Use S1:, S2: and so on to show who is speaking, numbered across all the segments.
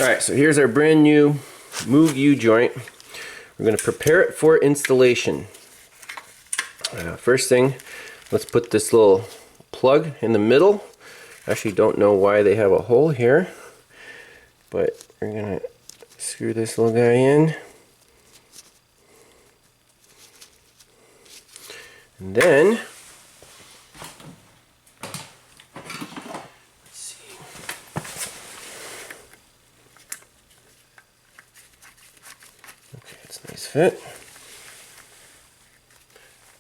S1: Alright, so here's our brand new Move U joint. We're going to prepare it for installation. First thing, let's put this little plug in the middle. Actually don't know why they have a hole here, but we're going to screw this little guy in. And then, let's see. Okay, it's a nice fit.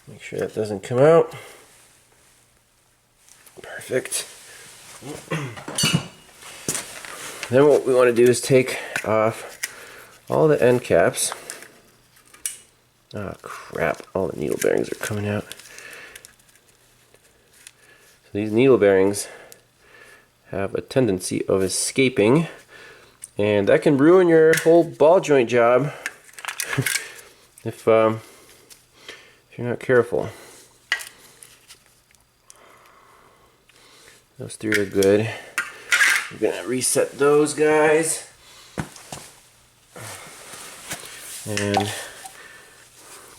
S1: Make sure that doesn't come out. Perfect. Then what we want to do is take off all the end caps. Oh crap, all the needle bearings are coming out. So these needle bearings have a tendency of escaping, and that can ruin your whole ball joint job if you're not careful. Those three are good. We're gonna reset those guys. And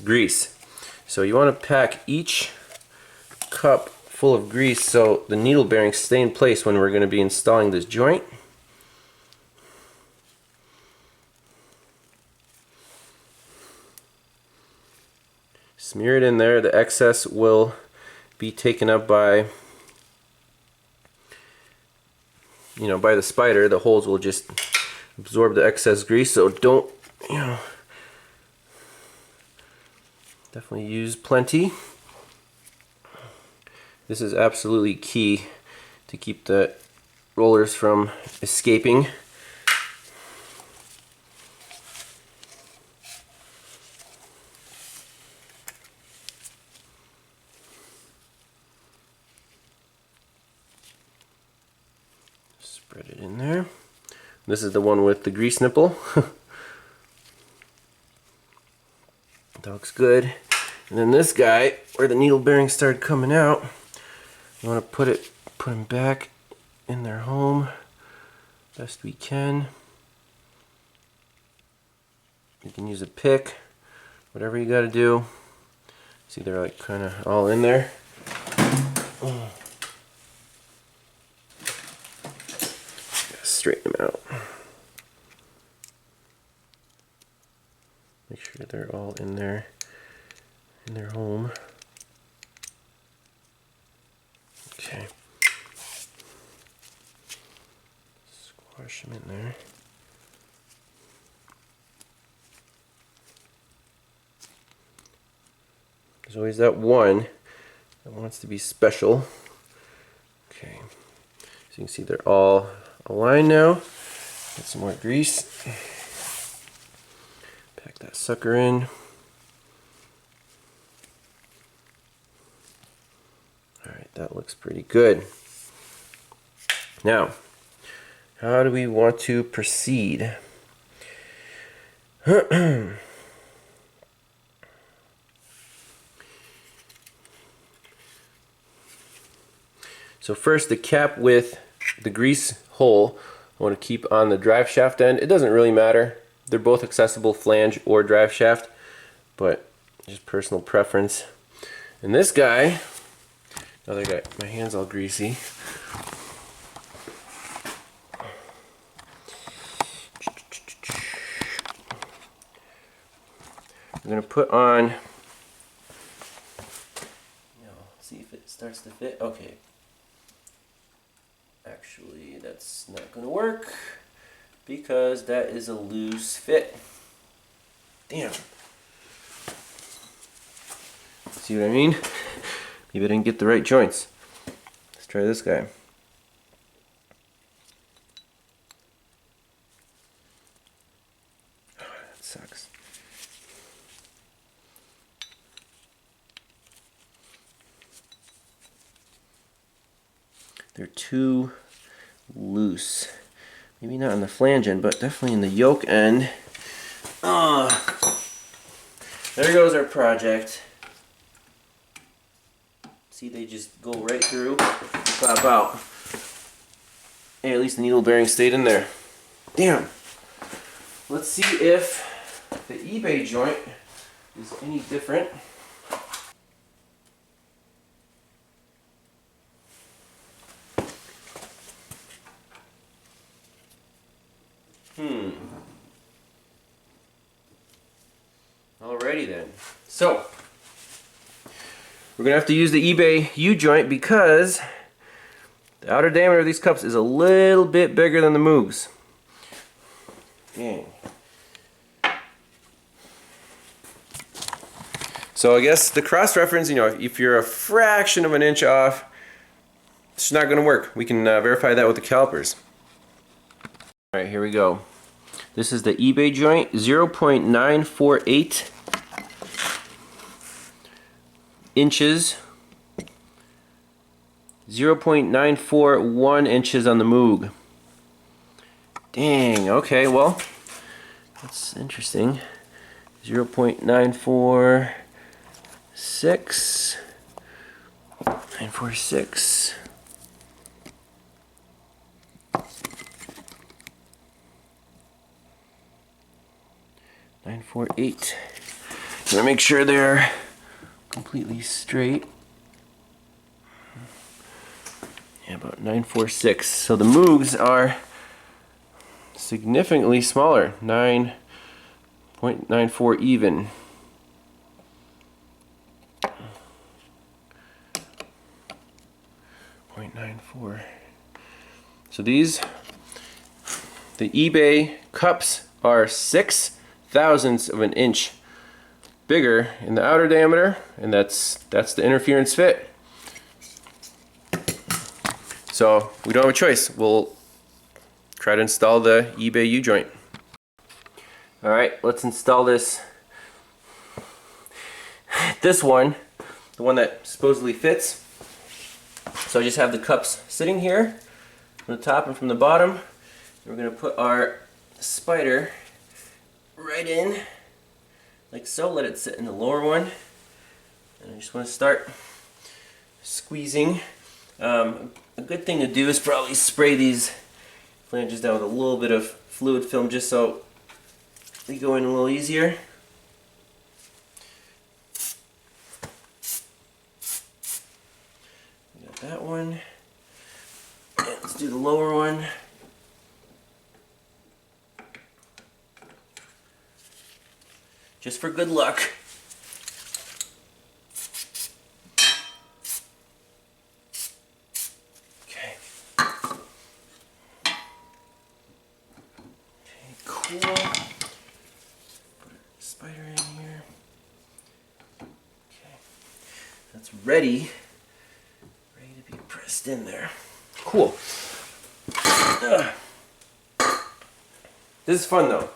S1: grease. So you want to pack each cup full of grease so the needle bearings stay in place when we're going to be installing this joint. Smear it in there. The excess will be taken up by, by the spider. The holes will just absorb the excess grease, so don't, definitely use plenty. This is absolutely key to keep the rollers from escaping. Spread it in there. This is the one with the grease nipple. That looks good. And then this guy, where the needle bearings started coming out, you want to put them back in their home best we can. You can use a pick, whatever you got to do. See, they're like kind of all in there. Straighten them out. Make sure they're all in there, in their home. Okay. Squash them in there. There's always that one that wants to be special. Okay. So you can see they're all aligned now. Get some more grease. Pack that sucker in. Alright, that looks pretty good. Now, how do we want to proceed? So first, the cap with the grease hole I want to keep on the drive shaft end. It doesn't really matter. They're both accessible, flange or drive shaft, but just personal preference. And this guy, another guy, my hand's all greasy. I'm going to put on, see if it starts to fit. Okay. Actually, that's not going to work because that is a loose fit. Damn. See what I mean? Maybe I didn't get the right joints. Let's try this guy. Oh, that sucks. They're too loose. Maybe not on the flange end, but definitely in the yoke end. There goes our project. See, they just go right through and pop out. Hey, at least the needle bearing stayed in there. Damn. Let's see if the eBay joint is any different. Alrighty then. So, we're gonna have to use the eBay U-joint because the outer diameter of these cups is a little bit bigger than the Moogs. Dang. So I guess the cross-reference, you know, if you're a fraction of an inch off, it's not gonna work. We can verify that with the calipers. Alright, here we go. This is the eBay joint, 0.948 inches, 0.941 inches on the Moog. Dang, okay, well, that's interesting. 0.946, 946. 948. I'm gonna make sure they're completely straight. Yeah, about 946. So the Moogs are significantly smaller. 9.94 even. .94. So these, the eBay cups are 6 thousandths of an inch bigger in the outer diameter, and that's the interference fit. So we don't have a choice. We'll try to install the eBay U-joint. Alright, let's install this one, the one that supposedly fits. So I just have the cups sitting here from the top and from the bottom. We're going to put our spider right in, like so. Let it sit in the lower one, and I just want to start squeezing. A good thing to do is probably spray these flanges down with a little bit of fluid film just so they go in a little easier. We got that one. And let's do the lower one. Just for good luck. Okay. Okay, cool. Put a spider in here. Okay. That's ready. Ready to be pressed in there. Cool. This is fun though.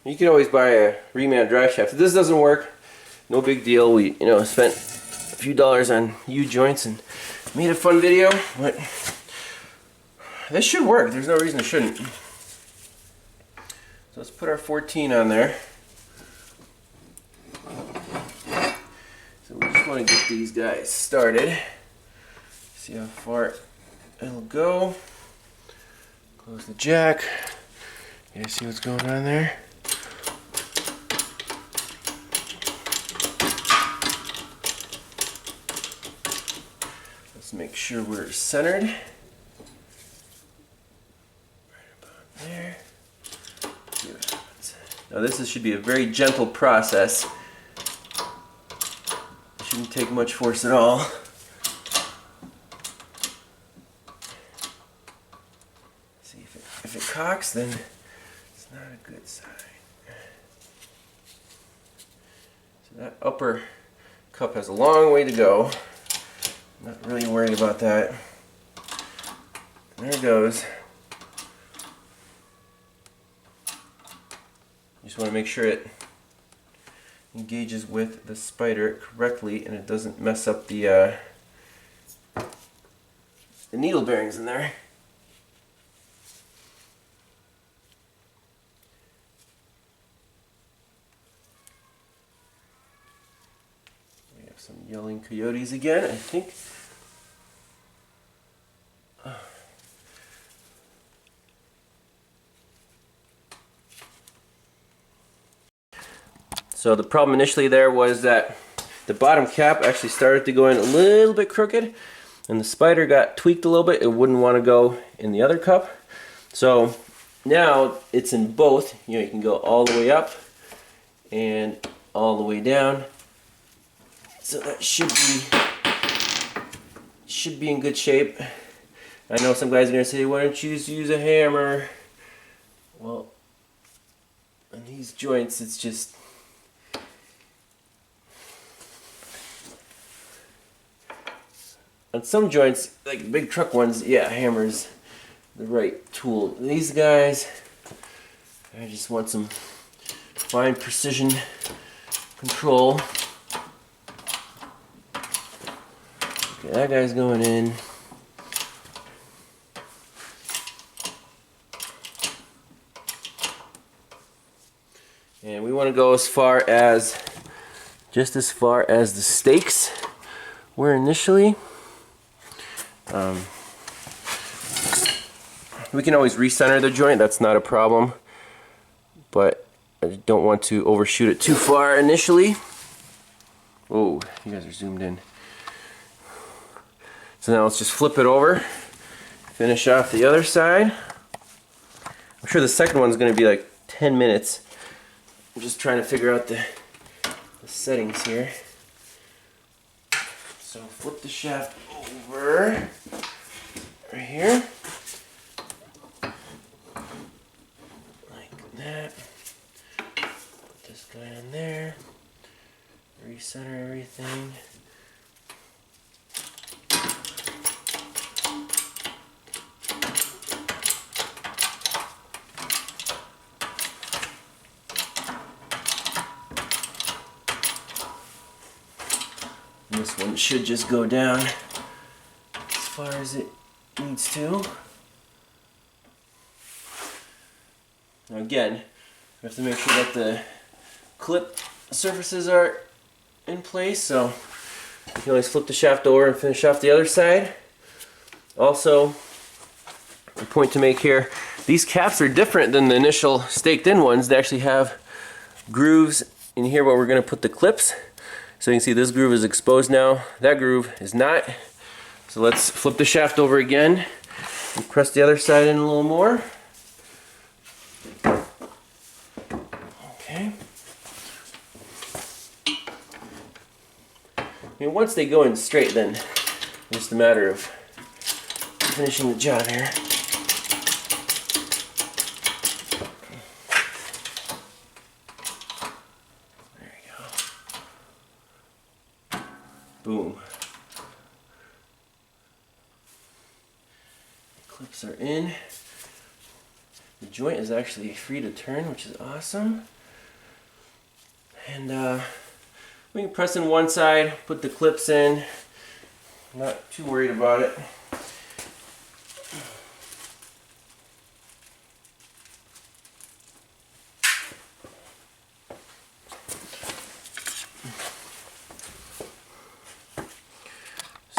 S1: You can always buy a reman drive shaft. If this doesn't work, no big deal. We, you know, spent a few dollars on U-joints and made a fun video, but this should work. There's no reason it shouldn't. So let's put our 14 on there. So we just want to get these guys started. See how far it'll go. Close the jack. You guys see what's going on there? Make sure we're centered. Right about there. See what happens. Now this should be a very gentle process. It shouldn't take much force at all. See if it cocks, then it's not a good sign. So that upper cup has a long way to go. Not really worried about that. There it goes. You just want to make sure it engages with the spider correctly and it doesn't mess up the needle bearings in there. We have some yelling coyotes again, I think. So the problem initially there was that the bottom cap actually started to go in a little bit crooked, and the spider got tweaked a little bit. It wouldn't want to go in the other cup. So now it's in both. You know, you can go all the way up and all the way down. So that should be in good shape. I know some guys are gonna say, why don't you just use a hammer? Well, on these joints, it's just on some joints, like big truck ones, yeah, hammer's the right tool. These guys, I just want some fine precision control. Okay, that guy's going in. And we want to go just as far as the stakes were initially. We can always recenter the joint, that's not a problem, but I don't want to overshoot it too far initially. Oh, you guys are zoomed in. So now let's just flip it over, finish off the other side. I'm sure the second one's going to be like 10 minutes. I'm just trying to figure out the settings here. So flip the shaft over right here, like that. Put this guy on there, recenter everything. This one should just go down as far as it needs to. Now again, we have to make sure that the clip surfaces are in place, so you can always flip the shaft over and finish off the other side. Also, a point to make here, these caps are different than the initial staked in ones. They actually have grooves in here where we're going to put the clips. So you can see this groove is exposed now, that groove is not. So let's flip the shaft over again and press the other side in a little more. Okay. I mean, once they go in straight, then it's just a matter of finishing the job here. Boom. The clips are in. The joint is actually free to turn, which is awesome. And we can press in one side, put the clips in. I'm not too worried about it.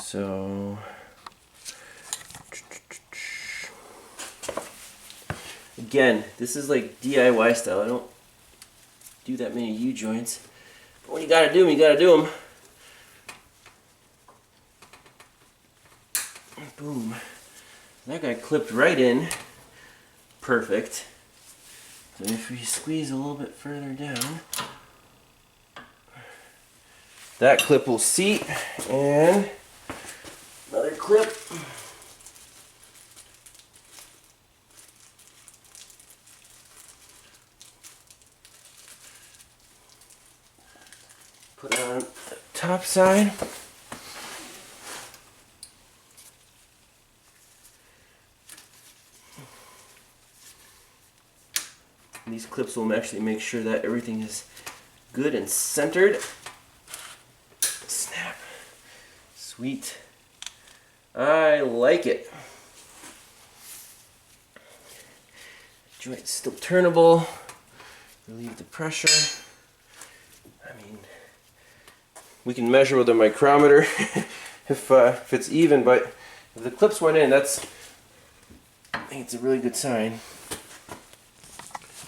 S1: So again, this is like DIY style. I don't do that many U-joints, but when you gotta do them, you gotta do them. Boom. That guy clipped right in. Perfect. So if we squeeze a little bit further down, that clip will seat, and another clip. Put it on the top side. And these clips will actually make sure that everything is good and centered. Snap. Sweet. I like it. Joint's still turnable. Relieve the pressure. I mean, we can measure with a micrometer if it's even, but if the clips went in, I think it's a really good sign.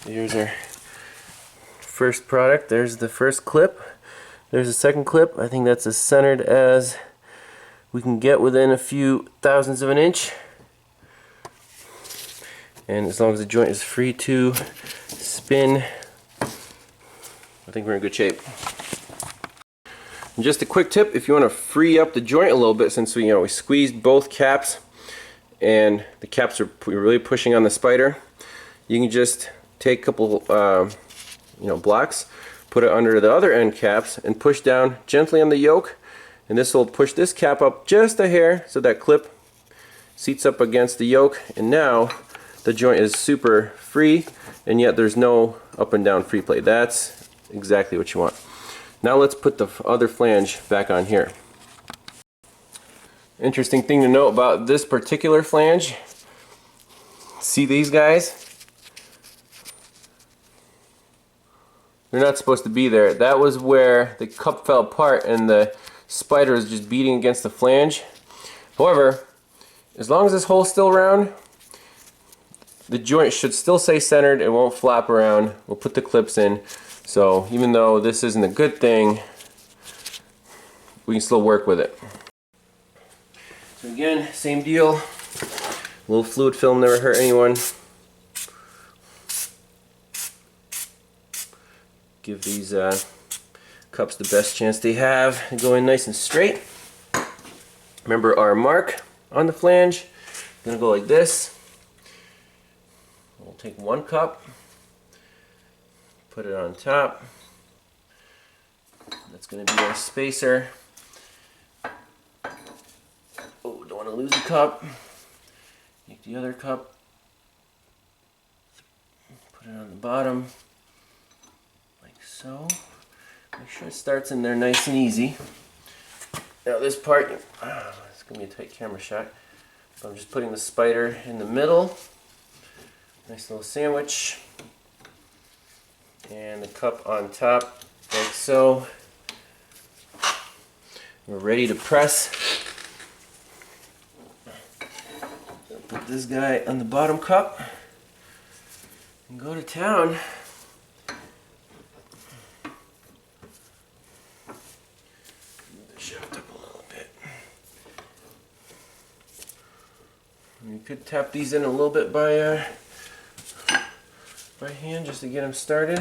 S1: Here's our first product. There's the first clip. There's the second clip. I think that's as centered as we can get within a few thousandths of an inch. And as long as the joint is free to spin, I think we're in good shape. And just a quick tip, if you want to free up the joint a little bit, since we squeezed both caps and the caps are really pushing on the spider, you can just take a couple blocks, put it under the other end caps and push down gently on the yoke, and this will push this cap up just a hair so that clip seats up against the yoke, and now the joint is super free and yet there's no up and down free play. That's exactly what you want. Now let's put the other flange back on here. Interesting thing to note about this particular flange, see these guys? They're not supposed to be there. That was where the cup fell apart and the spider is just beating against the flange. However, as long as this hole's still round, the joint should still stay centered. It won't flap around. We'll put the clips in. So even though this isn't a good thing, we can still work with it. So again, same deal. A little fluid film never hurt anyone. Give these cups the best chance they have and go in nice and straight. Remember our mark on the flange. I'm gonna go like this. We'll take one cup, put it on top. That's gonna be our spacer. Oh, don't want to lose the cup. Take the other cup, put it on the bottom, like so. Make sure it starts in there nice and easy. Now this part, it's gonna be a tight camera shot. So I'm just putting the spider in the middle. Nice little sandwich. And the cup on top, like so. We're ready to press. Put this guy on the bottom cup and go to town. Move the shaft up a little bit. You could tap these in a little bit by hand just to get them started.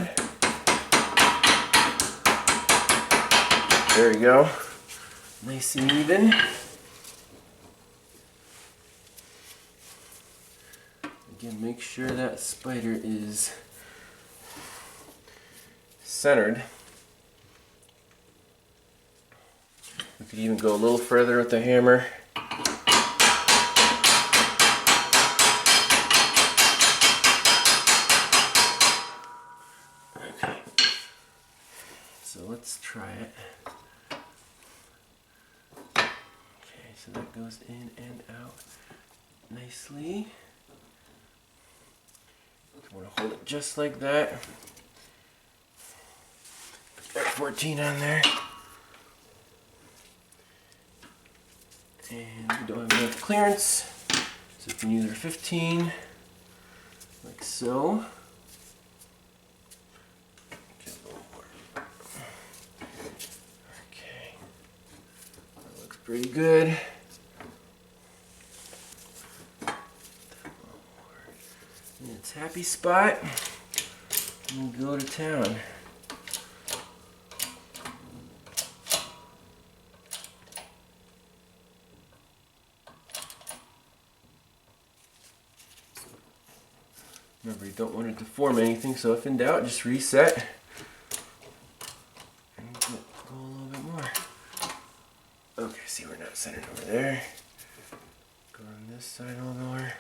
S1: There we go. Nice and even. Again, make sure that spider is centered. We could even go a little further with the hammer. Okay, so let's try it. Okay, so that goes in and out nicely. I want to hold it just like that. Put that 14 on there. And we don't have enough clearance, so we can use our 15, like so. Get a little more. Okay, that looks pretty good. In its happy spot, and go to town. Remember, you don't want it to form anything, so if in doubt, just reset and go a little bit more. Okay, see, we're not centered over there. Go on this side a little more.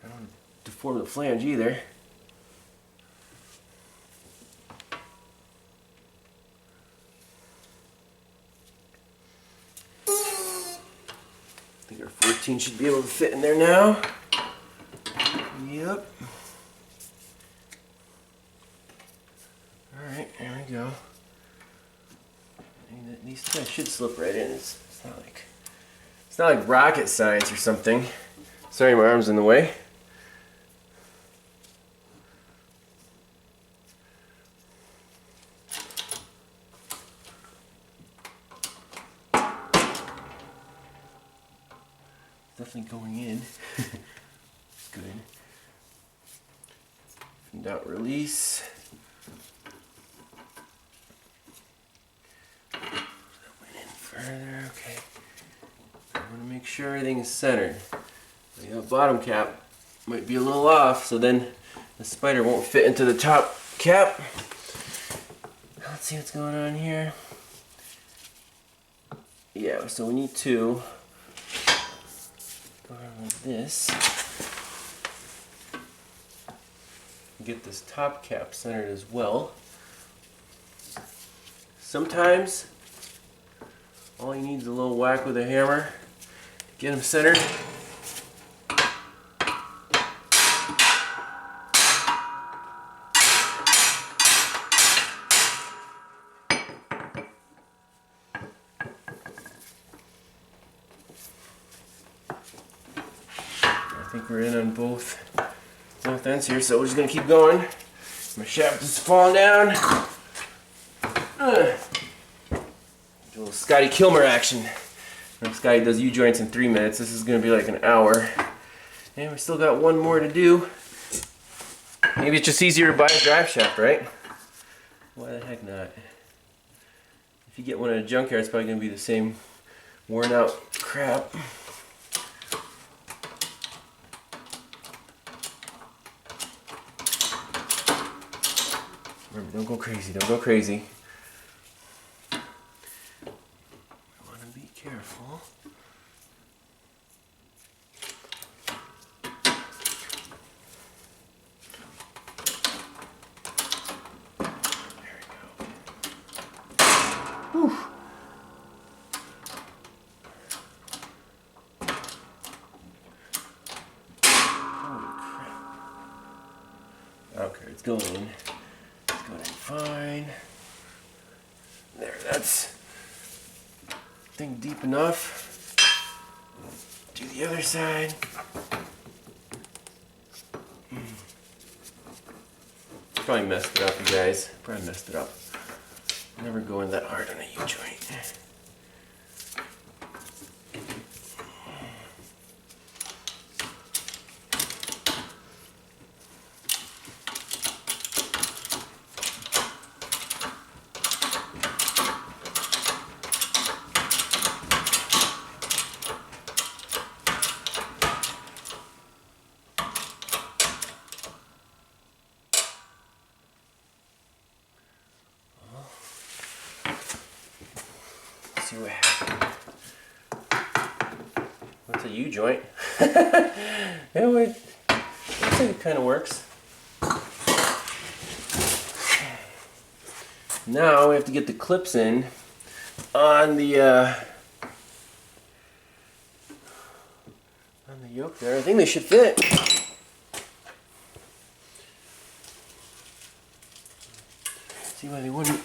S1: I don't want to deform the flange either. I think our 14 should be able to fit in there now. Yep. Alright, there we go. And these guys should slip right in. It's not like rocket science or something. Sorry, my arm's in the way. Definitely going in. It's good. In doubt, release. That went in further. Okay. I want to make sure everything is centered. The bottom cap might be a little off, so then the spider won't fit into the top cap. Let's see what's going on here. Yeah, so we need to go around like this. Get this top cap centered as well. Sometimes all you need is a little whack with a hammer to get them centered. I think we're in on both ends here, so we're just gonna keep going. My shaft is falling down. A little Scotty Kilmer action. Scotty does U-joints in 3 minutes. This is gonna be like an hour. And we still got one more to do. Maybe it's just easier to buy a drive shaft, right? Why the heck not? If you get one at a junkyard, it's probably gonna be the same worn out crap. Remember, don't go crazy, don't go crazy. I want to be careful. There we go. Whew. Holy crap. Okay, it's going in. Going in fine. There, that's thing deep enough. Do the other side. Probably messed it up, you guys. Probably messed it up. Never going that hard on a U-joint. See what happens. What's a U-joint? Anyway, looks like it kind of works. Now we have to get the clips in on the yoke there. I think they should fit. See why they wouldn't.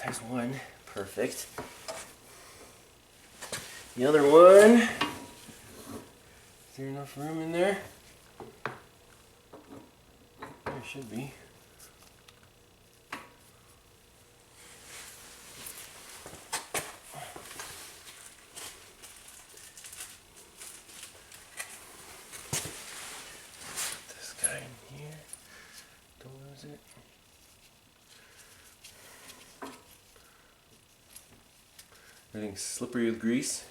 S1: There's one. Perfect. The other one. Is there enough room in there? There should be. Put this guy in here. Don't lose it. Everything's slippery with grease.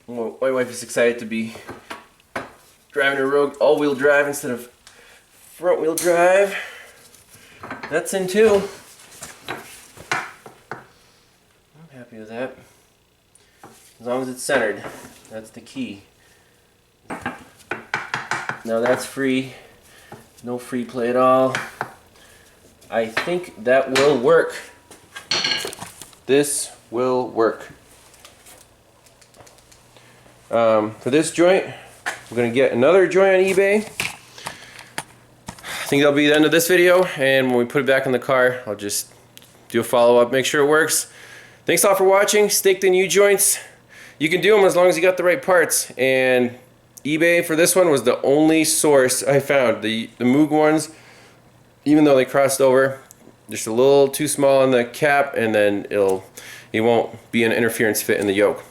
S1: My wife is excited to be driving a Rogue all-wheel drive instead of front-wheel drive. That's in too. I'm happy with that. As long as it's centered, that's the key. Now that's free. No free play at all. I think that will work. This will work. For this joint, we're going to get another joint on eBay. I think that'll be the end of this video, and when we put it back in the car, I'll just do a follow-up, make sure it works. Thanks a lot for watching. Stake the new joints. You can do them as long as you got the right parts, and eBay for this one was the only source I found. The Moog ones, even though they crossed over, just a little too small on the cap, and then it won't be an interference fit in the yoke.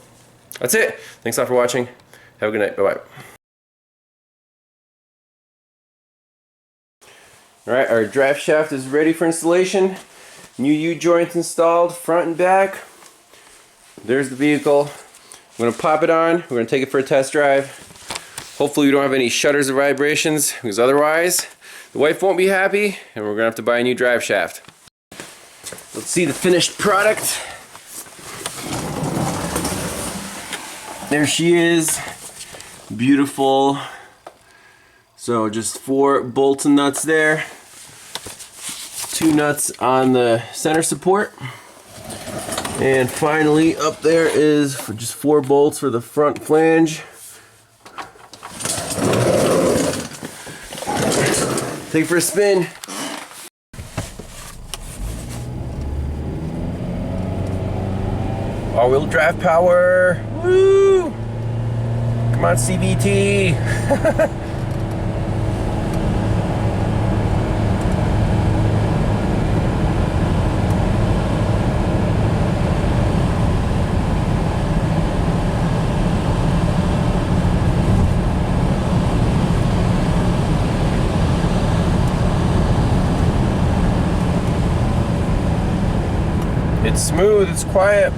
S1: That's it. Thanks a lot for watching. Have a good night. Bye-bye. Alright, our draft shaft is ready for installation. New U-joints installed, front and back. There's the vehicle. I'm going to pop it on. We're going to take it for a test drive. Hopefully we don't have any shudders or vibrations, because otherwise the wife won't be happy and we're going to have to buy a new drive shaft. Let's see the finished product. There she is. Beautiful. So just 4 bolts and nuts there. 2 nuts on the center support. And finally up there is just 4 bolts for the front flange. Take it for a spin. All-wheel drive power. Woo! Come on, CVT. It's smooth, it's quiet.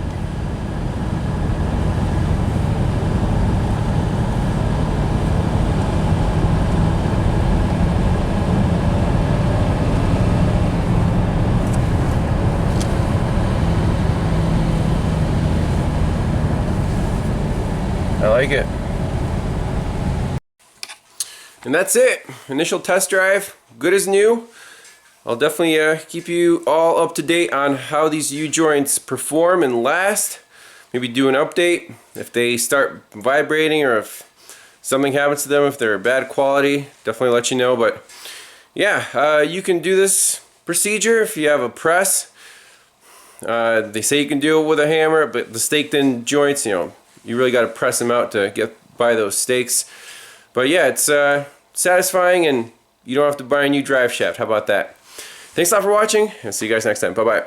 S1: I like it. And that's it. Initial test drive, good as new. I'll definitely keep you all up to date on how these U-joints perform and last. Maybe do an update if they start vibrating or if something happens to them, if they're bad quality. Definitely let you know. But yeah, you can do this procedure if you have a press. They say you can do it with a hammer, but the staked in joints, you really got to press them out to get by those stakes. But yeah, it's satisfying, and you don't have to buy a new drive shaft. How about that? Thanks a lot for watching, and see you guys next time. Bye-bye.